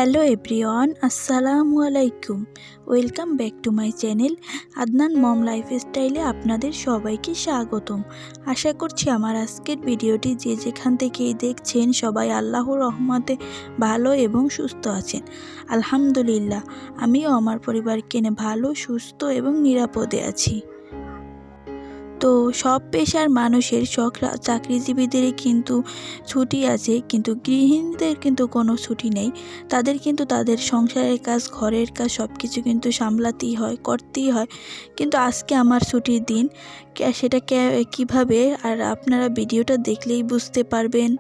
Hello everyone, আসসালামু আলাইকুম। Welcome back to my channel Adnan mom লাইফস্টাইলে আপনাদের সবাইকে স্বাগতম। আশা করছি আমার আজকের ভিডিওটি যে যেখান থেকেই দেখছেন সবাই আল্লাহর রহমতে ভালো এবং সুস্থ আছেন। আলহামদুলিল্লাহ, আমিও আমার পরিবারকে নিয়ে ভালো, সুস্থ এবং নিরাপদে আছি। তো সব পেশার মানুষের চাকরিজীবীদেরই কিন্তু ছুটি আছে, কিন্তু গৃহিণীদের কিন্তু কোনো ছুটি নেই। তাদের কিন্তু তাদের সংসারের কাজ, ঘরের কাজ সব কিছু কিন্তু সামলাতেই হয়, করতেই হয়। কিন্তু আজকে আমার ছুটির দিন, সেটা কীভাবে আর আপনারা ভিডিওটা দেখলেই বুঝতে পারবেন।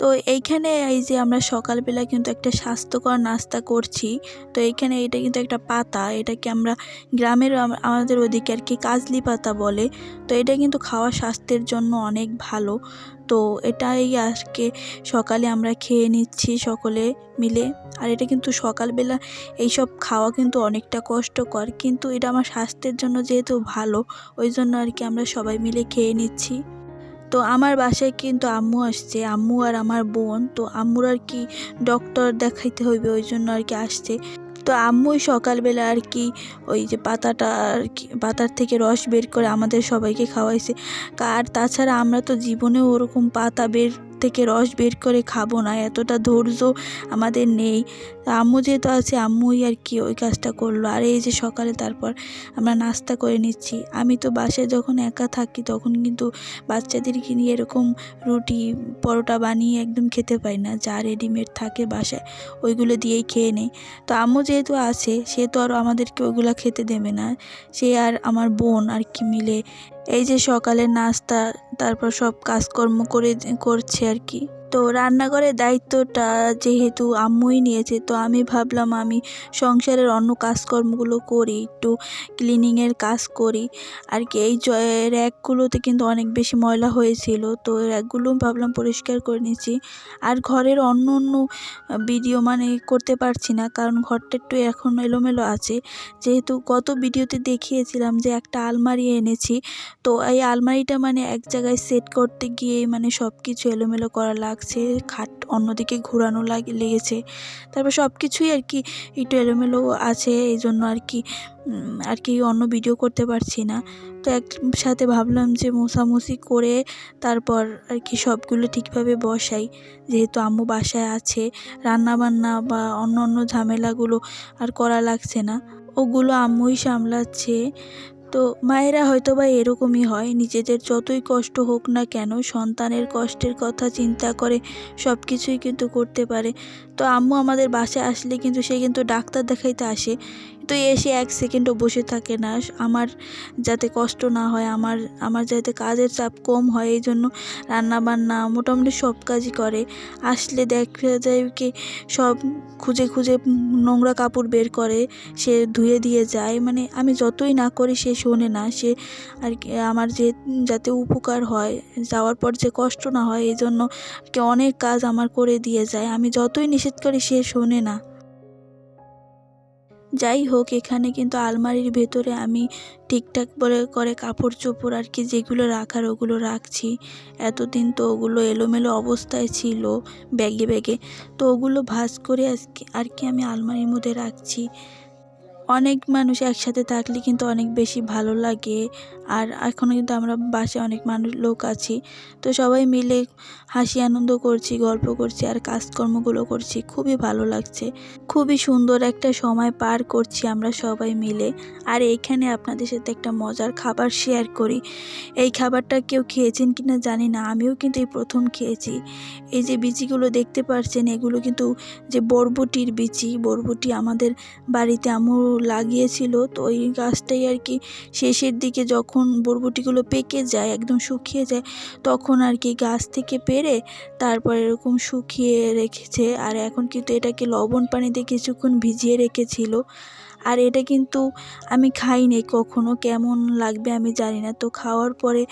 তো এইখানে এই যে আমরা সকালবেলা কিন্তু একটা স্বাস্থ্যকর নাস্তা করছি। তো এইখানে এটা কিন্তু একটা পাতা, এটাকে আমরা গ্রামের আমাদের ওদিকে আর কি কাজলি পাতা বলে। তো এটা কিন্তু খাওয়া স্বাস্থ্যের জন্য অনেক ভালো। তো এটাই আজকে সকালে আমরা খেয়ে নিচ্ছি সকলে মিলে। আর এটা কিন্তু সকালবেলা এইসব খাওয়া কিন্তু অনেকটা কষ্টকর, কিন্তু এটা আমার স্বাস্থ্যের জন্য যেহেতু ভালো, ওই জন্য আর কি আমরা সবাই মিলে খেয়ে নিচ্ছি। তো আমার বাসায় কিন্তু আম্মু আসছে, আম্মু আর আমার বোন। তো আম্মুর আর কি ডক্টর দেখাইতে হইবে, ওই জন্য আর কি আসছে। তো আম্মুই সকালবেলা আর কি ওই যে পাতাটা আর কি পাতার থেকে রস বের করে আমাদের সবাইকে খাওয়াইছে। আর তাছাড়া আমরা তো জীবনেও ওরকম পাতা থেকে রস বের করে খাবো না, এতটা ধৈর্য আমাদের নেই। আম্মু যেহেতু আছে, আম্মুই আর কি ওই কাজটা করলো। আর এই যে সকালে তারপর আমরা নাস্তা করে নিচ্ছি। আমি তো বাসায় যখন একা থাকি তখন কিন্তু বাচ্চাদেরকে নিয়ে এরকম রুটি পরোটা বানিয়ে একদম খেতে পাই না, যা রেডিমেড থাকে বাসায় ওইগুলো দিয়েই খেয়ে নেই। তো আম্মু যেহেতু আছে, সে তো আর আমাদেরকে ওইগুলো খেতে দেবে না। সে আর আমার বোন আর কি মিলে এই যে সকালের নাস্তা, তারপর সব কাজকর্ম করছে আর কি। তো রান্নাঘরের দায়িত্বটা যেহেতু আম্মুই নিয়েছে, তো আমি ভাবলাম আমি সংসারের অন্য কাজকর্মগুলো করি, একটু ক্লিনিংয়ের কাজ করি আর কি। এই র্যাকগুলোতে কিন্তু অনেক বেশি ময়লা হয়েছিল, তো র্যাকগুলো ভাবলাম পরিষ্কার করে নিচ্ছি। আর ঘরের অন্য অন্য ভিডিও করতে পারছি না, কারণ ঘরটা একটু এখন এলোমেলো আছে। যেহেতু গত ভিডিওতে দেখিয়েছিলাম যে একটা আলমারি এনেছি, তো এই আলমারিটা এক জায়গায় সেট করতে গিয়ে সব কিছু এলোমেলো করা লাগছে, খাট অন্যদিকে ঘোরানো লেগেছে। তারপর সব কিছুই আর কি একটু এলোমেলো আছে, এই জন্য আর কি অন্য ভিডিও করতে পারছি না। তো একসাথে ভাবলাম যে মোছামুছি করে তারপর আর কি সবগুলো ঠিকভাবে বসাই, যেহেতু আম্মু বাসায় আছে। রান্নাবান্না বা অন্য অন্য ঝামেলাগুলো আর করা লাগছে না, ওগুলো আম্মুই সামলাচ্ছে। তো মায়েরা হয়তো বা এরকমই হয়, নিজেদের যতই কষ্ট হোক না কেন সন্তানের কষ্টের কথা চিন্তা করে সব কিছুই কিন্তু করতে পারে। তো আম্মু আমাদের বাসায় আসলে কিন্তু সে কিন্তু ডাক্তার দেখাইতে আসে, তো এসে এক সেকেন্ডও বসে থাকে না। আমার যাতে কষ্ট না হয়, আমার যাতে কাজের চাপ কম হয়, এই জন্য রান্নাবান্না মোটামুটি সব কাজই করে। আসলে দেখা যায় কি সব খুঁজে খুঁজে নোংরা কাপড় বের করে, সে ধুয়ে দিয়ে যায়। আমি যতই না করি সে শোনে না। সে আর কি আমার যাতে উপকার হয়, যাওয়ার পর যে কষ্ট না হয়, এই জন্য আর কি অনেক কাজ আমার করে দিয়ে যায়। আমি যতই নিষেধ করি সে শোনে না। যাই হোক, এখানে কিন্তু আলমারির ভেতরে আমি ঠিকঠাক করে কাপড় চোপড় আর কি যেগুলো রাখার ওগুলো রাখছি। এতদিন তো ওগুলো এলোমেলো অবস্থায় ছিল ব্যাগে ব্যাগে, তো ওগুলো ভাঁজ করে আজকে আর কি আমি আলমারির মধ্যে রাখছি। অনেক মানুষ একসাথে থাকলে কিন্তু অনেক বেশি ভালো লাগে। আর এখনও কিন্তু আমরা বাসায় অনেক লোক আছি, তো সবাই মিলে হাসি আনন্দ করছি, গল্প করছি আর কাজকর্মগুলো করছি, খুবই ভালো লাগছে। খুবই সুন্দর একটা সময় পার করছি আমরা সবাই মিলে। আর এইখানে আপনাদের সাথে একটা মজার খাবার শেয়ার করি। এই খাবারটা কেউ খেয়েছেন কিনা জানি না, আমিও কিন্তু এই প্রথম খেয়েছি। এই যে বিচিগুলো দেখতে পাচ্ছেন, এগুলো কিন্তু যে বরবটির বিচি। বরবটি আমাদের বাড়িতে আম্মু লাগিয়েছিল, তো ওই গাছটাই আর কি শেষের দিকে যখন বরবটিগুলো পেকে যায়, একদম শুকিয়ে যায়, তখন আর কি গাছ থেকে পেড়ে তারপর এরকম শুকিয়ে রেখেছে। আর এখন কিন্তু এটাকে লবণ পানিতে কিছুক্ষণ ভিজিয়ে রেখেছিল। আর এটা কিন্তু আমি খাইনি কখনো, কেমন লাগবে আমি জানি না। তো খাওয়ার পরে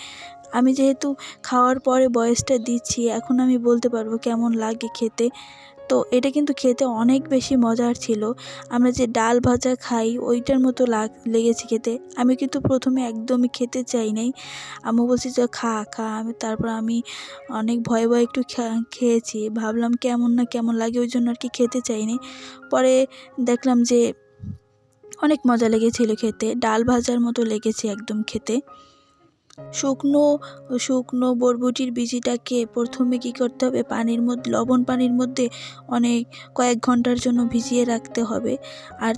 যেহেতু খাওয়ার পরে বয়সটা দিচ্ছি, এখন আমি বলতে পারবো কেমন লাগে খেতে। তো এটা কিন্তু খেতে অনেক বেশি মজার ছিল। আমরা যে ডাল ভাজা খাই ওইটার মতো লেগেছে খেতে। আমি কিন্তু প্রথমে একদমই খেতে চাই নাই। আম্মু বলছে যে খা খা। তারপর আমি অনেক ভয়ে ভয়ে একটু খেয়েছি। ভাবলাম কেমন না কেমন লাগে, ওই জন্য আর কি খেতে চাইনি। পরে দেখলাম যে অনেক মজা লেগেছিল খেতে, ডাল ভাজার মতো লেগেছে একদম খেতে। শুকনো শুকনো বরবটির বিচিটাকে প্রথমে কী করতে হবে, লবণ পানির মধ্যে কয়েক ঘন্টার জন্য ভিজিয়ে রাখতে হবে। আর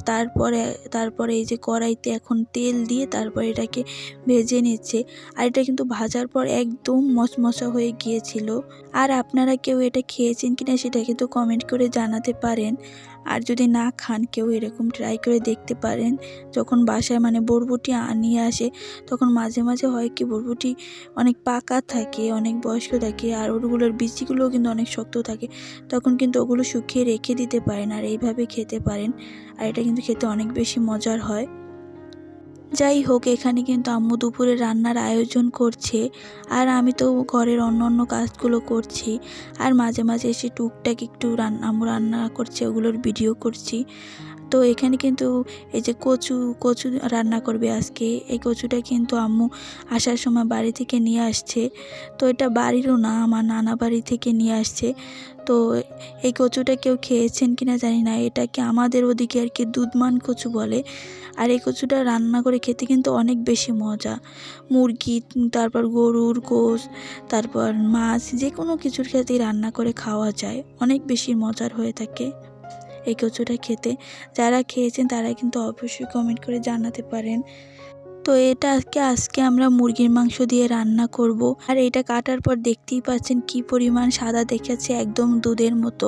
তারপরে এই যে কড়াইতে এখন তেল দিয়ে তারপরে এটাকে ভেজে নিচ্ছে। আর এটা কিন্তু ভাজার পর একদম মচমচা হয়ে গিয়েছিল। আর আপনারা কেউ এটা খেয়েছেন কিনা সেটা কিন্তু কমেন্ট করে জানাতে পারেন। আর যদি না খান কেউ এরকম ট্রাই করে দেখতে পারেন। যখন বাসায় বরবটি নিয়ে আসে তখন মাঝে মাঝে হয় কি, বরবটি অনেক পাকা থাকে, অনেক বয়স্ক থাকে, আর ওগুলোর বিচিগুলোও কিন্তু অনেক শক্ত থাকে। তখন কিন্তু ওগুলো শুকিয়ে রেখে দিতে পারেন আর এইভাবে খেতে পারেন। আর এটা কিন্তু খেতে অনেক বেশি মজার হয়। যাই হোক, এখানে কিন্তু আম্মু দুপুরে রান্নার আয়োজন করছে, আর আমি তো ঘরের অন্য কাজগুলো করছি। আর মাঝে মাঝে এসে টুকটাক একটু আম্মু রান্না করছে ওগুলোর ভিডিও করছি। তো এখানে কিন্তু এই যে কচু রান্না করবে আজকে। এই কচুটা কিন্তু আম্মু আসার সময় বাড়ি থেকে নিয়ে আসছে। তো এটা বাড়িরও না, আমার নানা বাড়ি থেকে নিয়ে আসছে। তো এই কচুটা কেউ খেয়েছেন কিনা জানি না, এটাকে আমাদের ওদিকে আর কি দুধমান কচু বলে। আর এই কচুটা রান্না করে খেতে কিন্তু অনেক বেশি মজা। মুরগি, তারপর গরুর গোশ, তারপর মাছ, যে কোনো কিছুর সাথেই রান্না করে খাওয়া যায়, অনেক বেশি মজার হয়ে থাকে এই কচুটা খেতে। যারা খেয়েছেন তারা কিন্তু অবশ্যই কমেন্ট করে জানাতে পারেন। তো এটা আজকে আমরা মুরগির মাংস দিয়ে রান্না করব। আর এটা কাটার পর দেখতেই পাচ্ছেন কি পরিমাণ সাদা দেখাচ্ছে, একদম দুধের মতো।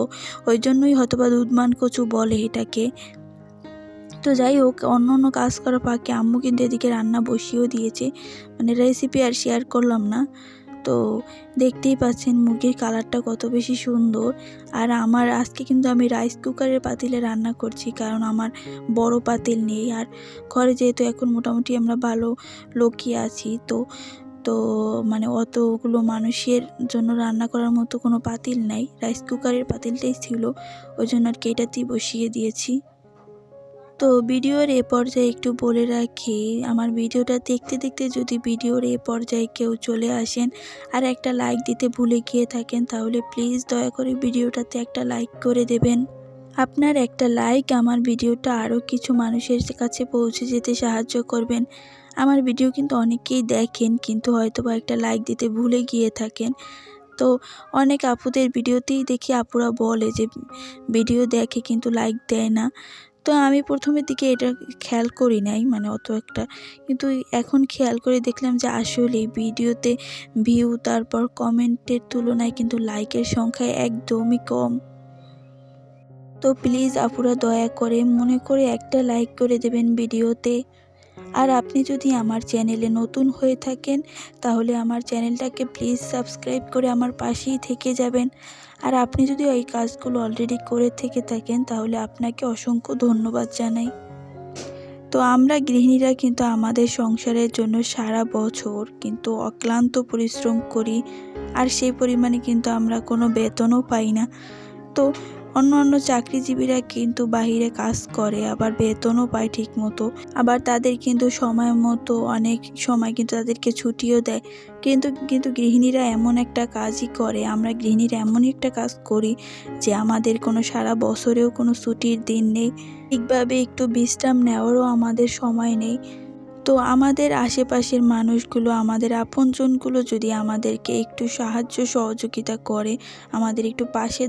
ওই জন্যই হয়তোবা দুধমান কচু বলে এটাকে। তো যাই হোক, অন্য কাজ করার ফাঁকে আম্মু কিন্তু এদিকে রান্না বসিয়েও দিয়েছে। রেসিপি আর শেয়ার করলাম না। তো দেখতেই পাচ্ছেন মুরগির কালারটা কত বেশি সুন্দর। আর আমার আজকে কিন্তু আমি রাইস কুকারের পাতিলে রান্না করছি, কারণ আমার বড় পাতিল নেই। আর ঘরে যেহেতু এখন মোটামুটি আমরা ভালো লোকই আছি, তো তো অতগুলো মানুষের জন্য রান্না করার মতো কোনো পাতিল নাই, রাইস কুকারের পাতিলটাই ছিল। ওই জন্য আর কি এটাতেই বসিয়ে দিয়েছি। তো ভিডিওর এ পর্যায়ে একটু বলে রাখি, আমার ভিডিওটা দেখতে দেখতে যদি ভিডিওর এ পর্যায়ে কেউ চলে আসেন আর একটা লাইক দিতে ভুলে গিয়ে থাকেন, তাহলে প্লিজ দয়া করে ভিডিওটাতে একটা লাইক করে দেবেন। আপনার একটা লাইক আমার ভিডিওটা আরও কিছু মানুষের কাছে পৌঁছে যেতে সাহায্য করবেন। আমার ভিডিও কিন্তু অনেকেই দেখেন, কিন্তু হয়তোবা একটা লাইক দিতে ভুলে গিয়ে থাকেন। তো অনেক আপুদের ভিডিওতেই দেখি আপুরা বলে যে ভিডিও দেখে কিন্তু লাইক দেয় না। তো আমি প্রথমের দিকে এটা খেয়াল করি নাই, অত একটা, কিন্তু এখন খেয়াল করে দেখলাম যে আসলে ভিডিওতে ভিউ তারপর কমেন্টের তুলনায় কিন্তু লাইকের সংখ্যা একদমই কম। তো প্লিজ আপুরা দয়া করে মনে করে একটা লাইক করে দেবেন ভিডিওতে। আর আপনি যদি আমার চ্যানেলে নতুন হয়ে থাকেন তাহলে আমার চ্যানেলটাকে প্লিজ সাবস্ক্রাইব করে আমার পাশেই থেকে যাবেন। আর আপনি যদি এই কাজগুলো অলরেডি করে থেকে থাকেন তাহলে আপনাকে অসংখ্য ধন্যবাদ জানাই। তো আমরা গৃহিণীরা কিন্তু আমাদের সংসারের জন্য সারা বছর কিন্তু অক্লান্ত পরিশ্রম করি, আর সেই পরিমাণে কিন্তু আমরা কোনো বেতনও পাই না। তো অন্য চাকরিজীবীরা কিন্তু বাহিরে কাজ করে, আবার বেতনও পায় ঠিক মতো, আবার তাদের কিন্তু সময় মতো অনেক সময় কিন্তু তাদেরকে ছুটিও দেয়। কিন্তু গৃহিণীরা এমন একটা কাজই করে, আমরা গৃহিণীরা এমনই একটা কাজ করি যে আমাদের কোনো সারা বছরেও কোনো ছুটির দিন নেই, ঠিকভাবে একটু বিশ্রাম নেওয়ারও আমাদের সময় নেই। তো আমাদের আশেপাশের মানুষগুলো, আমাদের আপনজনগুলো যদি আমাদেরকে একটু সাহায্য সহযোগিতা করে, আমাদের একটু পাশে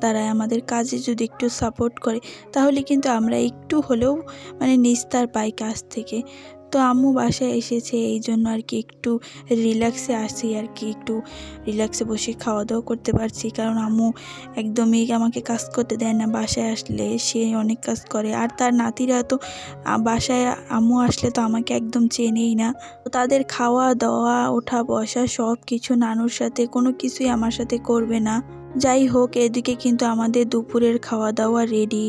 দাঁড়ায় আমাদের কাজে যদি একটু সাপোর্ট করে, তাহলে কিন্তু আমরা একটু হলেও নিস্তার পাই কাজ থেকে। তো আম্মু বাসায় এসেছে, এই জন্য আর কি একটু রিল্যাক্সে আসি, আর কি একটু রিল্যাক্সে বসে খাওয়া দাওয়া করতে পারছি, কারণ আম্মু একদমই আমাকে কাজ করতে দেয় না। বাসায় আসলে সে অনেক কাজ করে, আর তার নাতিরা তো বাসায় আম্মু আসলে তো আমাকে একদম চেনেই না। তো তাদের খাওয়া দাওয়া ওঠা বসা সব কিছু নানুর সাথে, কোনো কিছুই আমার সাথে করবে না। যাই হোক, এদিকে কিন্তু আমাদের দুপুরের খাওয়া দাওয়া রেডি।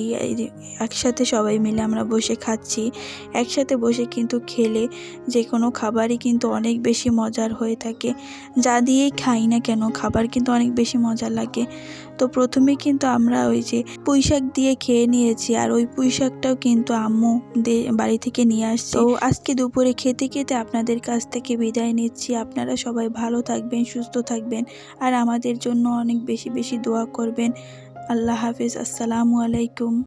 একসাথে সবাই মিলে আমরা বসে খাচ্ছি। একসাথে বসে কিন্তু খেলে যে কোনো খাবারই কিন্তু অনেক বেশি মজার হয়ে থাকে। যা দিয়েই খাই না কেন, খাবার কিন্তু অনেক বেশি মজা লাগে। তো প্রথমে কিন্তু আমরা ওই যে পুঁই শাক দিয়ে খেয়ে নিয়েছি, আর ওই পুঁই শাকটাও কিন্তু আম্মু বাড়ি থেকে নিয়ে আসছে। তো আজকে দুপুরে খেতে খেতে আপনাদের কাছ থেকে বিদায় নিচ্ছি। আপনারা সবাই ভালো থাকবেন, সুস্থ থাকবেন, আর আমাদের জন্য অনেক বেশি বেশি দোয়া করবেন। আল্লাহ হাফেজ। আসসালামু আলাইকুম।